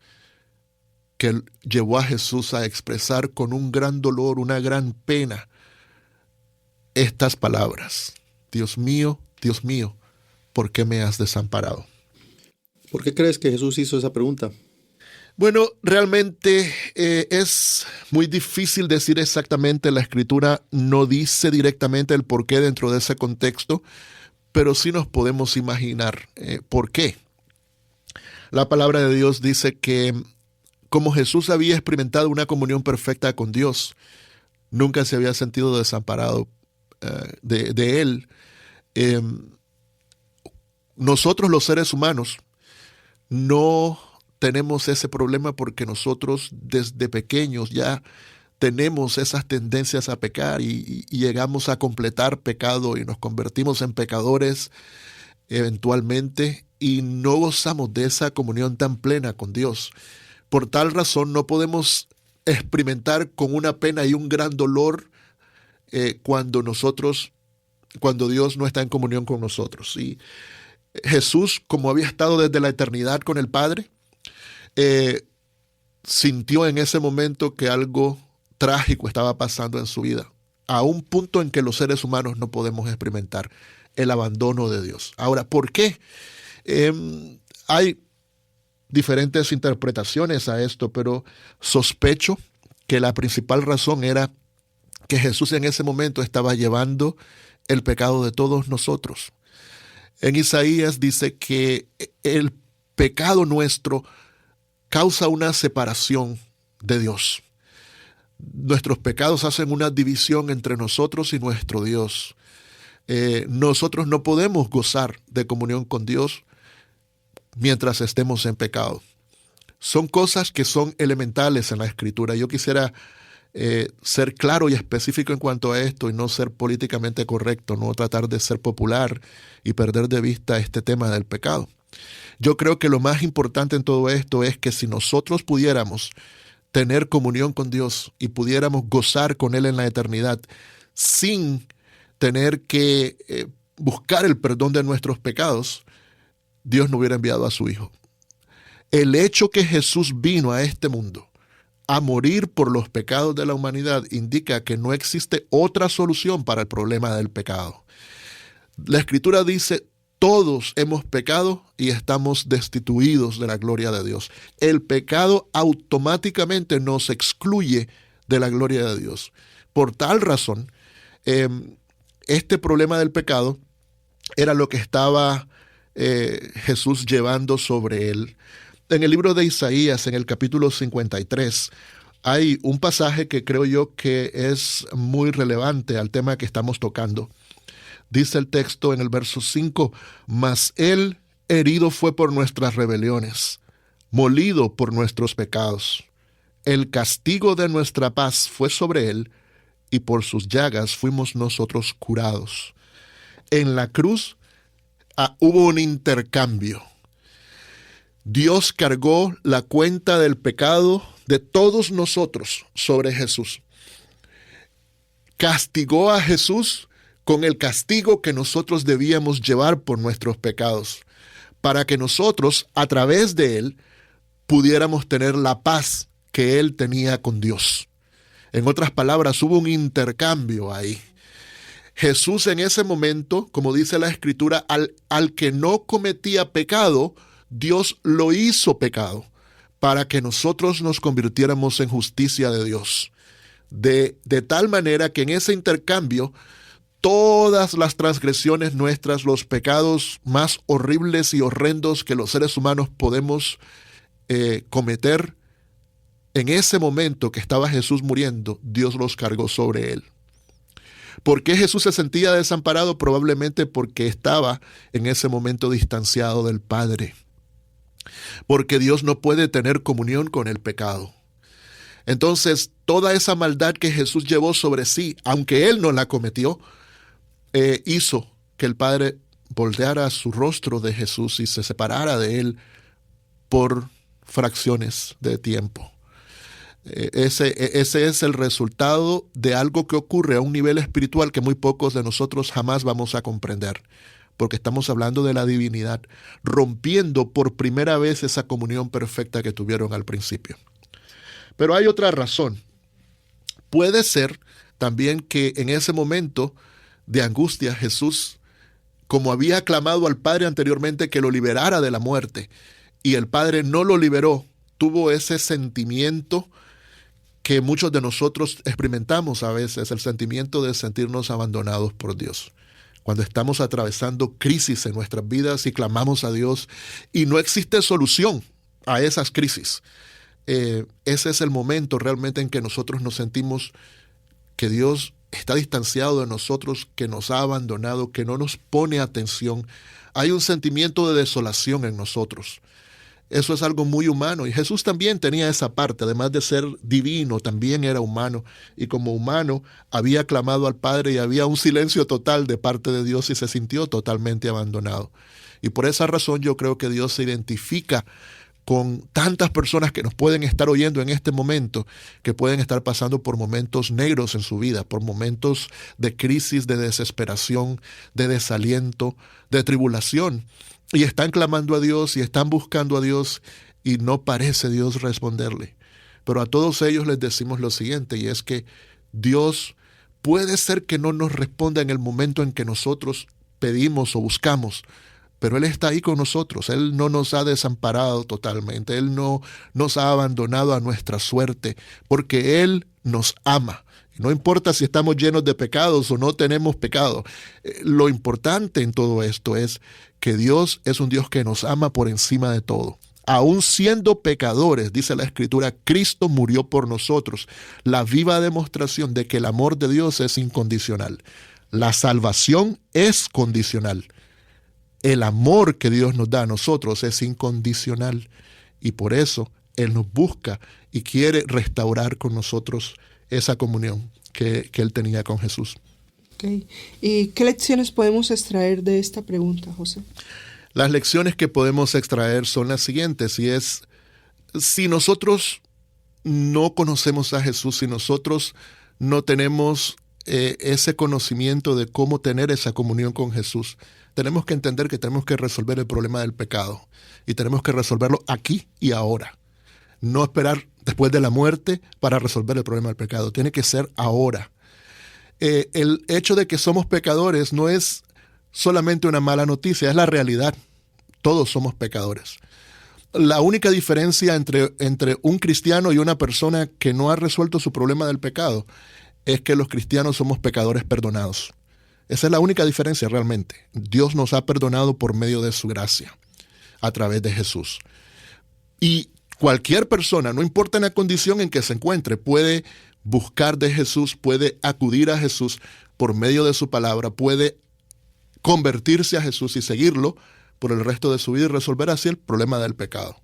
que llevó a Jesús a expresar con un gran dolor, una gran pena, estas palabras: Dios mío, ¿por qué me has desamparado? ¿Por qué crees que Jesús hizo esa pregunta? Bueno, realmente es muy difícil decir exactamente. La Escritura no dice directamente el por qué dentro de ese contexto, pero sí nos podemos imaginar por qué. La palabra de Dios dice que como Jesús había experimentado una comunión perfecta con Dios, nunca se había sentido desamparado de Él. Nosotros los seres humanos no tenemos ese problema porque nosotros desde pequeños ya tenemos esas tendencias a pecar y llegamos a completar pecado y nos convertimos en pecadores eventualmente y no gozamos de esa comunión tan plena con Dios. Por tal razón no podemos experimentar con una pena y un gran dolor cuando Dios no está en comunión con nosotros. Y Jesús, como había estado desde la eternidad con el Padre, sintió en ese momento que algo trágico estaba pasando en su vida, a un punto en que los seres humanos no podemos experimentar el abandono de Dios. Ahora, ¿por qué? Hay diferentes interpretaciones a esto, pero sospecho que la principal razón era que Jesús en ese momento estaba llevando el pecado de todos nosotros. En Isaías dice que el pecado nuestro causa una separación de Dios. Nuestros pecados hacen una división entre nosotros y nuestro Dios. Nosotros no podemos gozar de comunión con Dios mientras estemos en pecado. Son cosas que son elementales en la Escritura. Yo quisiera ser claro y específico en cuanto a esto y no ser políticamente correcto, no tratar de ser popular y perder de vista este tema del pecado. Yo creo que lo más importante en todo esto es que si nosotros pudiéramos tener comunión con Dios y pudiéramos gozar con Él en la eternidad sin tener que buscar el perdón de nuestros pecados, Dios no hubiera enviado a su Hijo. El hecho que Jesús vino a este mundo a morir por los pecados de la humanidad indica que no existe otra solución para el problema del pecado. La Escritura dice: todos hemos pecado y estamos destituidos de la gloria de Dios. El pecado automáticamente nos excluye de la gloria de Dios. Por tal razón, este problema del pecado era lo que estaba Jesús llevando sobre él. En el libro de Isaías, en el capítulo 53, hay un pasaje que creo yo que es muy relevante al tema que estamos tocando. Dice el texto en el verso 5, mas Él herido fue por nuestras rebeliones, molido por nuestros pecados. El castigo de nuestra paz fue sobre Él, y por sus llagas fuimos nosotros curados. En la cruz hubo un intercambio. Dios cargó la cuenta del pecado de todos nosotros sobre Jesús. Castigó a Jesús con el castigo que nosotros debíamos llevar por nuestros pecados, para que nosotros, a través de Él, pudiéramos tener la paz que Él tenía con Dios. En otras palabras, hubo un intercambio ahí. Jesús en ese momento, como dice la Escritura, al que no cometía pecado, Dios lo hizo pecado, para que nosotros nos convirtiéramos en justicia de Dios. De tal manera que en ese intercambio, todas las transgresiones nuestras, los pecados más horribles y horrendos que los seres humanos podemos cometer, en ese momento que estaba Jesús muriendo, Dios los cargó sobre Él. ¿Por qué Jesús se sentía desamparado? Probablemente porque estaba en ese momento distanciado del Padre. Porque Dios no puede tener comunión con el pecado. Entonces, toda esa maldad que Jesús llevó sobre sí, aunque Él no la cometió, hizo que el Padre volteara su rostro de Jesús y se separara de Él por fracciones de tiempo. Ese es el resultado de algo que ocurre a un nivel espiritual que muy pocos de nosotros jamás vamos a comprender, porque estamos hablando de la divinidad, rompiendo por primera vez esa comunión perfecta que tuvieron al principio. Pero hay otra razón. Puede ser también que en ese momento de angustia Jesús, como había clamado al Padre anteriormente que lo liberara de la muerte, y el Padre no lo liberó, tuvo ese sentimiento que muchos de nosotros experimentamos a veces, el sentimiento de sentirnos abandonados por Dios. Cuando estamos atravesando crisis en nuestras vidas y clamamos a Dios y no existe solución a esas crisis, ese es el momento realmente en que nosotros nos sentimos que Dios está distanciado de nosotros, que nos ha abandonado, que no nos pone atención. Hay un sentimiento de desolación en nosotros. Eso es algo muy humano. Y Jesús también tenía esa parte. Además de ser divino, también era humano. Y como humano había clamado al Padre y había un silencio total de parte de Dios y se sintió totalmente abandonado. Y por esa razón yo creo que Dios se identifica con tantas personas que nos pueden estar oyendo en este momento, que pueden estar pasando por momentos negros en su vida, por momentos de crisis, de desesperación, de desaliento, de tribulación. Y están clamando a Dios y están buscando a Dios y no parece Dios responderle. Pero a todos ellos les decimos lo siguiente, y es que Dios puede ser que no nos responda en el momento en que nosotros pedimos o buscamos, pero Él está ahí con nosotros. Él no nos ha desamparado totalmente. Él no nos ha abandonado a nuestra suerte, porque Él nos ama. No importa si estamos llenos de pecados o no tenemos pecado. Lo importante en todo esto es que Dios es un Dios que nos ama por encima de todo. Aún siendo pecadores, dice la Escritura, Cristo murió por nosotros. La viva demostración de que el amor de Dios es incondicional. La salvación es condicional. El amor que Dios nos da a nosotros es incondicional. Y por eso Él nos busca y quiere restaurar con nosotros esa comunión que Él tenía con Jesús. Okay. ¿Y qué lecciones podemos extraer de esta pregunta, José? Las lecciones que podemos extraer son las siguientes, y es, si nosotros no conocemos a Jesús, si nosotros no tenemos ese conocimiento de cómo tener esa comunión con Jesús, tenemos que entender que tenemos que resolver el problema del pecado, y tenemos que resolverlo aquí y ahora. No esperar después de la muerte para resolver el problema del pecado, tiene que ser ahora. El hecho de que somos pecadores no es solamente una mala noticia, es la realidad. Todos somos pecadores. La única diferencia entre un cristiano y una persona que no ha resuelto su problema del pecado es que los cristianos somos pecadores perdonados. Esa es la única diferencia realmente. Dios nos ha perdonado por medio de su gracia, a través de Jesús. Y cualquier persona, no importa en la condición en que se encuentre, puede buscar de Jesús, puede acudir a Jesús por medio de su palabra, puede convertirse a Jesús y seguirlo por el resto de su vida y resolver así el problema del pecado.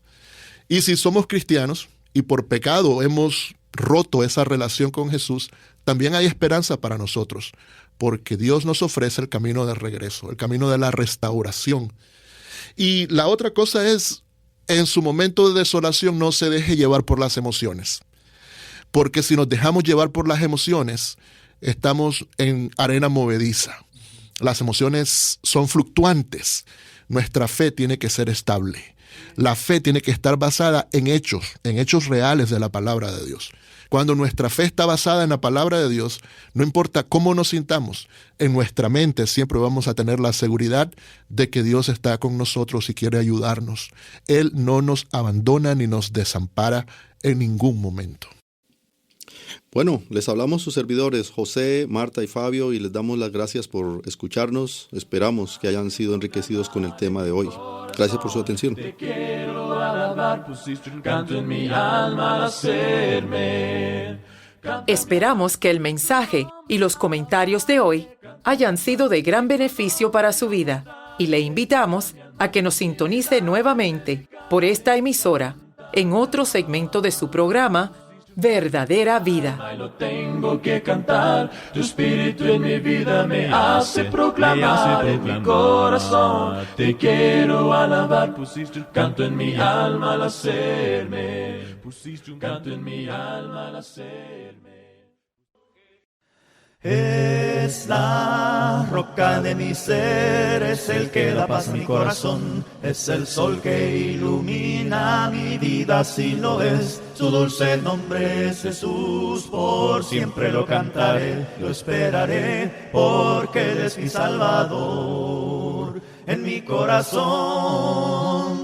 Y si somos cristianos y por pecado hemos roto esa relación con Jesús, también hay esperanza para nosotros, porque Dios nos ofrece el camino de regreso, el camino de la restauración. Y la otra cosa es, en su momento de desolación no se deje llevar por las emociones, porque si nos dejamos llevar por las emociones, estamos en arena movediza. Las emociones son fluctuantes. Nuestra fe tiene que ser estable. La fe tiene que estar basada en hechos reales de la palabra de Dios. Cuando nuestra fe está basada en la palabra de Dios, no importa cómo nos sintamos, en nuestra mente siempre vamos a tener la seguridad de que Dios está con nosotros y quiere ayudarnos. Él no nos abandona ni nos desampara en ningún momento. Bueno, les hablamos sus servidores José, Marta y Fabio, y les damos las gracias por escucharnos. Esperamos que hayan sido enriquecidos con el tema de hoy. Gracias por su atención. Te quiero alabar, pusiste un canto en mi alma al hacerme. Esperamos que el mensaje y los comentarios de hoy hayan sido de gran beneficio para su vida, y le invitamos a que nos sintonice nuevamente por esta emisora en otro segmento de su programa Verdadera Vida. Lo tengo que cantar, tu espíritu en mi vida me hace proclamar en mi corazón. Te quiero alabar, pusiste un canto en mi alma al hacerme. Pusiste un canto en mi alma al hacerme. Es la roca de mi ser, es el que da paz a mi corazón, es el sol que ilumina mi vida, si lo es. Su dulce nombre es Jesús, por siempre lo cantaré, lo esperaré, porque Él es mi Salvador. En mi corazón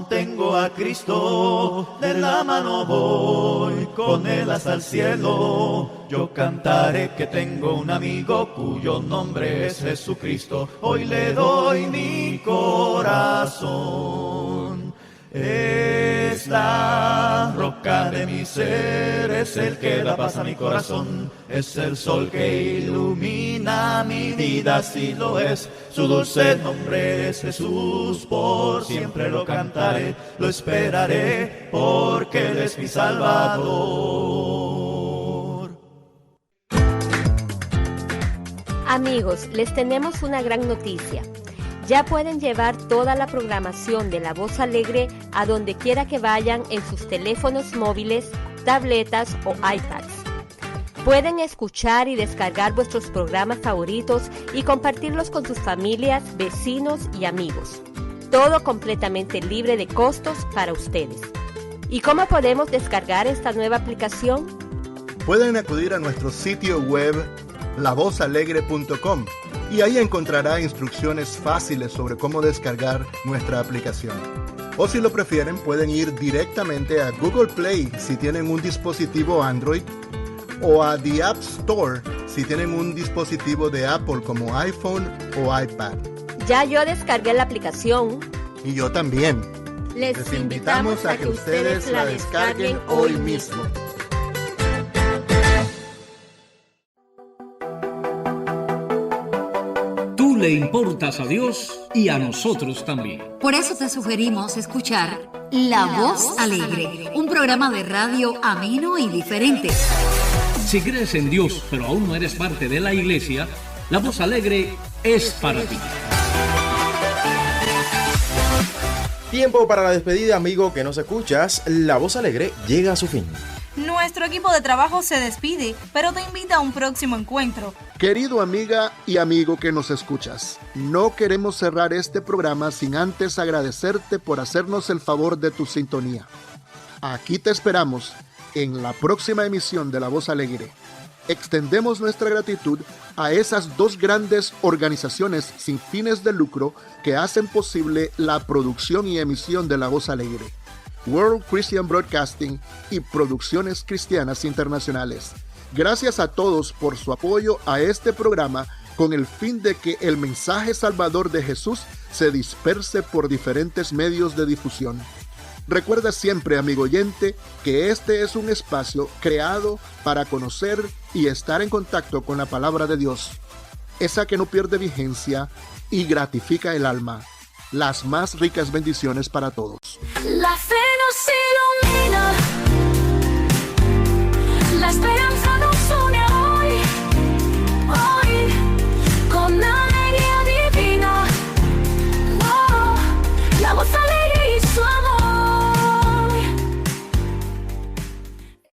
tengo a Cristo, de la mano voy con Él hasta el cielo. Yo cantaré que tengo un amigo cuyo nombre es Jesucristo. Hoy le doy mi corazón. Es la roca de mi ser, es el que da paz a mi corazón, es el sol que ilumina mi vida, si lo es. Su dulce nombre es Jesús, por siempre lo cantaré, lo esperaré, porque Él es mi Salvador. Amigos, les tenemos una gran noticia. Ya pueden llevar toda la programación de La Voz Alegre a donde quiera que vayan en sus teléfonos móviles, tabletas o iPads. Pueden escuchar y descargar vuestros programas favoritos y compartirlos con sus familias, vecinos y amigos. Todo completamente libre de costos para ustedes. ¿Y cómo podemos descargar esta nueva aplicación? Pueden acudir a nuestro sitio web lavozalegre.com y ahí encontrará instrucciones fáciles sobre cómo descargar nuestra aplicación. O si lo prefieren, pueden ir directamente a Google Play si tienen un dispositivo Android, o a The App Store si tienen un dispositivo de Apple como iPhone o iPad. Ya yo descargué la aplicación. Y yo también. Les invitamos a que ustedes la descarguen hoy mismo. Tú le importas a Dios y a nosotros también. Por eso te sugerimos escuchar La Voz Alegre, un programa de radio ameno y diferente. Si crees en Dios, pero aún no eres parte de la iglesia, La Voz Alegre es para ti. Tiempo para la despedida, amigo que nos escuchas. La Voz Alegre llega a su fin. Nuestro equipo de trabajo se despide, pero te invita a un próximo encuentro. Querido amiga y amigo que nos escuchas, no queremos cerrar este programa sin antes agradecerte por hacernos el favor de tu sintonía. Aquí te esperamos en la próxima emisión de La Voz Alegre. Extendemos nuestra gratitud a esas dos grandes organizaciones sin fines de lucro que hacen posible la producción y emisión de La Voz Alegre: World Christian Broadcasting y Producciones Cristianas Internacionales. Gracias a todos por su apoyo a este programa con el fin de que el mensaje salvador de Jesús se disperse por diferentes medios de difusión. Recuerda siempre, amigo oyente, que este es un espacio creado para conocer y estar en contacto con la palabra de Dios, esa que no pierde vigencia y gratifica el alma. Las más ricas bendiciones para todos. La fe nos ilumina.